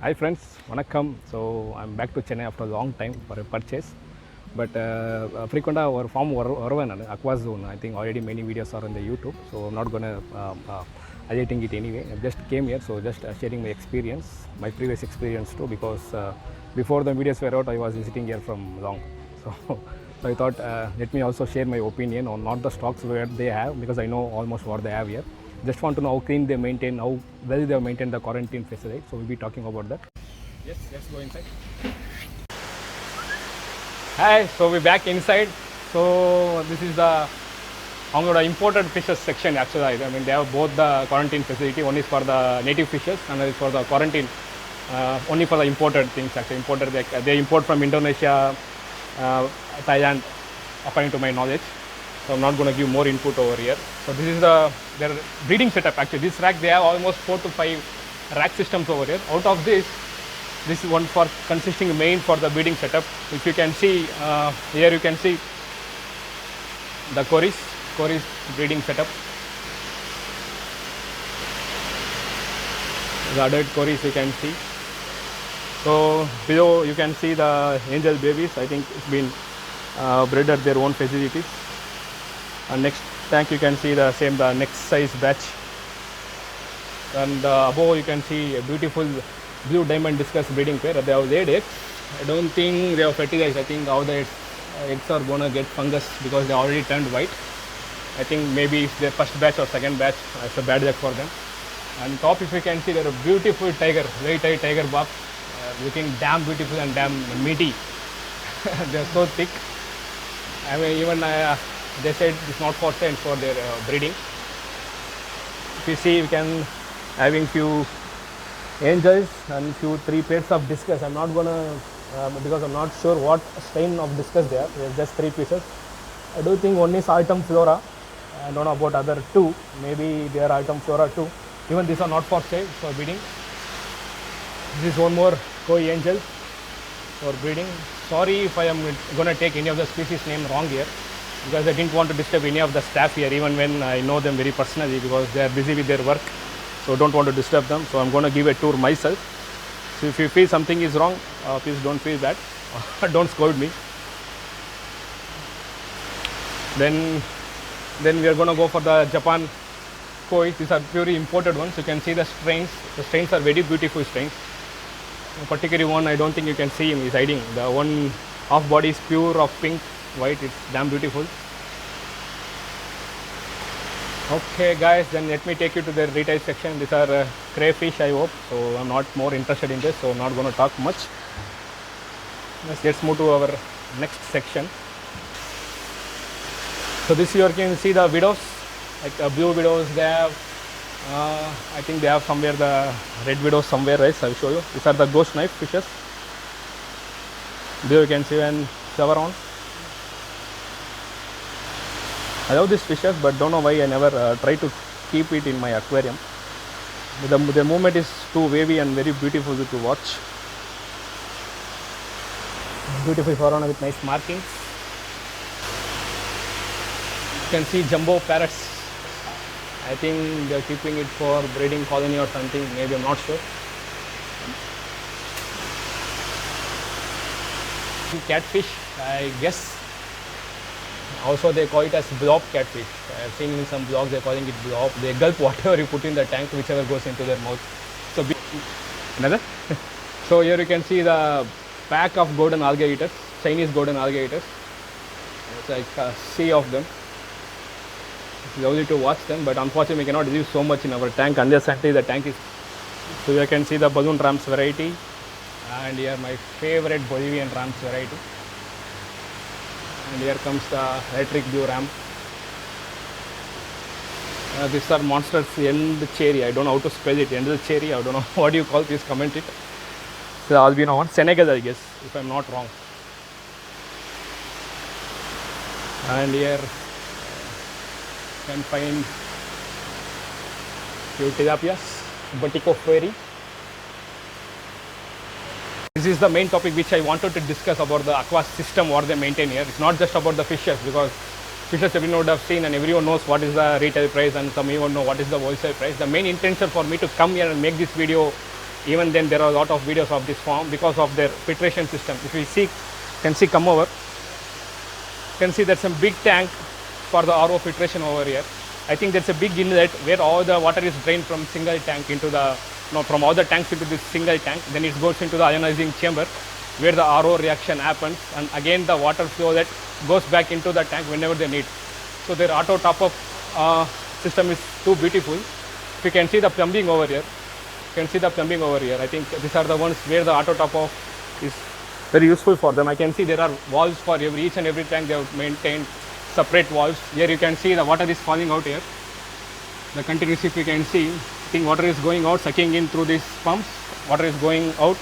Hi friends, vanakkam. So I'm back to Chennai after a long time for a purchase. But frequent or farm Varvan Aqua Zone. I think already many videos are on the YouTube, so I'm not gonna editing it anyway. I just came here, so just sharing my experience, my previous experience too, because before the videos were out, I was visiting here from long. So, so I thought let me also share my opinion on not the stocks where they have, because I know almost what they have here. Just want to know how clean they maintain, how well they maintain the quarantine facility. So we'll be talking about that. Yes, let's go inside. Hi, so we're back inside. So this is the imported fishes section actually. I mean they have both the quarantine facility. One is for the native fishes, another is for the quarantine. Only for the imported things actually. Imported they import from Indonesia, Thailand, according to my knowledge. So I'm not going to give more input over here. So this is their breeding setup actually. This rack they have almost 4 to 5 rack systems over here. Out of this is one for consisting main for the breeding setup. If you can see here, you can see the Coris breeding setup. The adult Coris you can see. So below you can see the angel babies. I think it's been bred at their own facilities. And next tank you can see the next size batch. And above you can see a beautiful blue diamond discus breeding pair. They have laid eggs. I don't think they have fertilized. I think all the eggs are gonna get fungus because they already turned white. I think maybe it's their first batch or second batch. It's a bad luck for them. And top, if you can see, they're a beautiful tiger, very tight tiger barb, looking damn beautiful and damn meaty. They're so thick. I mean, even they said it's not for sale for their breeding. If you see, we can having few angels and few 3 pairs of discus. I'm not gonna because I'm not sure what strain of discus they are. There's just 3 pieces. I do think one is Altum Flora. I don't know about other 2. Maybe they are Altum Flora too. Even these are not for sale for breeding. This is one more koi angel for breeding. Sorry if I am gonna take any of the species name wrong here, because I didn't want to disturb any of the staff here, even when I know them very personally, because they are busy with their work. So don't want to disturb them. So I'm going to give a tour myself. So if you feel something is wrong, please don't feel bad. Don't scold me. Then we are going to go for the Japan koi. These are purely imported ones. You can see the strains. The strains are very beautiful strains. Particularly one, I don't think you can see him. He's hiding. The one half body is pure of pink, white. It's damn beautiful. Okay guys, then let me take you to the retail section. These are crayfish, I hope. So I'm not more interested in this, so I'm not going to talk much. Let's move to our next section. So this here you can see the widows, like blue widows they have. I think they have somewhere the red widows somewhere, right? I'll show you. These are the ghost knife fishes. There you can see an chevron. I love these fishes, but don't know why I never try to keep it in my aquarium. The movement is too wavy and very beautiful to watch. Beautiful fauna with nice markings. You can see jumbo parrots. I think they're keeping it for breeding colony or something. Maybe, I'm not sure. Catfish, I guess. Also they call it as blob catfish. I have seen in some blogs they're calling it blob. They gulp whatever you put in the tank, whichever goes into their mouth. So another. So here you can see the pack of golden algae eaters, Chinese golden algae eaters. It's like a sea of them. It's lovely to watch them, but unfortunately we cannot use so much in our tank unless until the tank is. So you can see the balloon rams variety, and here my favorite Bolivian rams variety. And here comes the electric blue ram. These are monsters end cherry. I don't know how to spell it. End cherry. I don't know what do you call. Please comment it. The albino one, Senegal, I guess, if I'm not wrong. And here you can find few tilapias, Batico fairy. This is the main topic which I wanted to discuss about the aqua system, what they maintain here. It's not just about the fishes, because fishes everyone would have seen and everyone knows what is the retail price and some even know what is the wholesale price. The main intention for me to come here and make this video Even then, there are a lot of videos of this farm because of their filtration system. If you see, can see come over, you can see there's some big tank for the RO filtration over here. I think there's a big inlet where all the water is drained from single tank into the, no, from all the tanks into this single tank. Then it goes into the ionizing chamber where the RO reaction happens, and again the water flow that goes back into the tank whenever they need. So their auto top-up system is too beautiful. If you can see the plumbing over here, you can see the plumbing over here. I think these are the ones where the auto top-up is very useful for them. I can see there are valves for each and every tank. They have maintained separate valves. Here you can see the water is falling out here. The continuous, if you can see, I think water is going out, sucking in through these pumps. Water is going out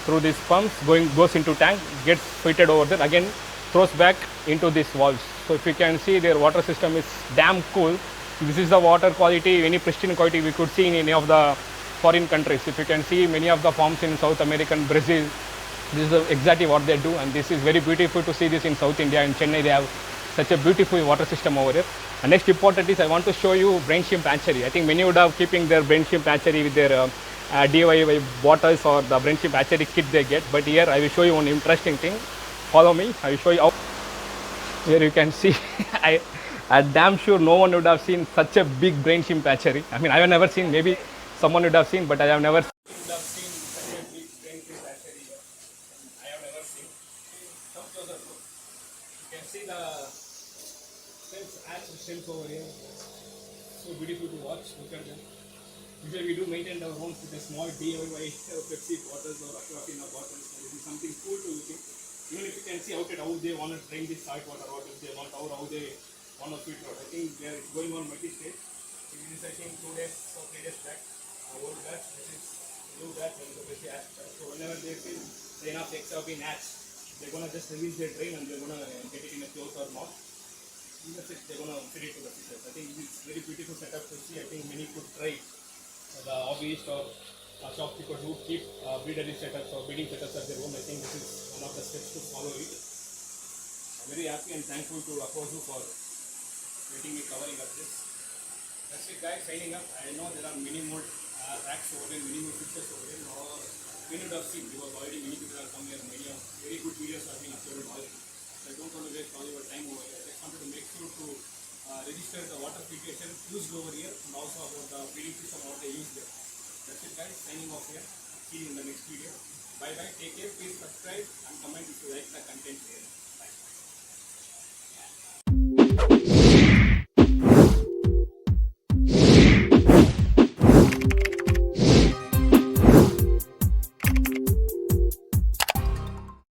through these pumps, goes into tank, gets filtered over there, again throws back into these valves. So if you can see, their water system is damn cool. This is the water quality, any pristine quality we could see in any of the foreign countries. If you can see many of the farms in South America and Brazil, this is exactly what they do, and this is very beautiful to see this in South India. In Chennai, they have such a beautiful water system over here. And next important is I want to show you brain shrimp hatchery. I think many would have keeping their brain shrimp hatchery with their DIY bottles or the brain shrimp hatchery kit they get. But here I will show you one interesting thing. Follow me. I will show you how. Here you can see. I'm damn sure no one would have seen such a big brain shrimp hatchery. I mean, I have never seen. Maybe someone would have seen, but I have never seen. Would have seen such a big brain shrimp hatchery. I have never seen. Come closer. You can see the shrimps over here. So beautiful to watch. Look at them. Usually we do maintain our homes with a small DIY Pepsi bottles or Aquafina bottles. So this is something cool to look at. Even if you can see out at how they want to drain this salt water out, if they want, or how they want to filter out. I think they are going on multi-stage. This is I think 2 days or 3 days back. Old batch, this is new batch and the Pepsi ash batch. So whenever they feel enough eggs have been hatched, they're going to just release their drain and they're going to get it in a close or mouth. That's it, they're going to feed it to the fishes. I think it's very beautiful setup to see. I think many could try. The hobbyist or shopkeepers who keep breedery setups or breeding setups at their home. I think this is one of the steps to follow it. I'm very happy and thankful to Akozu for letting me covering up this. That's it guys, signing up. I know there are many more racks over there, many more fishes over there. Many would have seen because already many people are coming here. Many of very good videos have been uploaded already. So I don't want to waste all your time over here. I just wanted to make sure to register the water filtration used over here and also about the feeding system what they use there. That's it guys, signing off here. See you in the next video. Bye bye, take care, please subscribe and comment if you like the content here.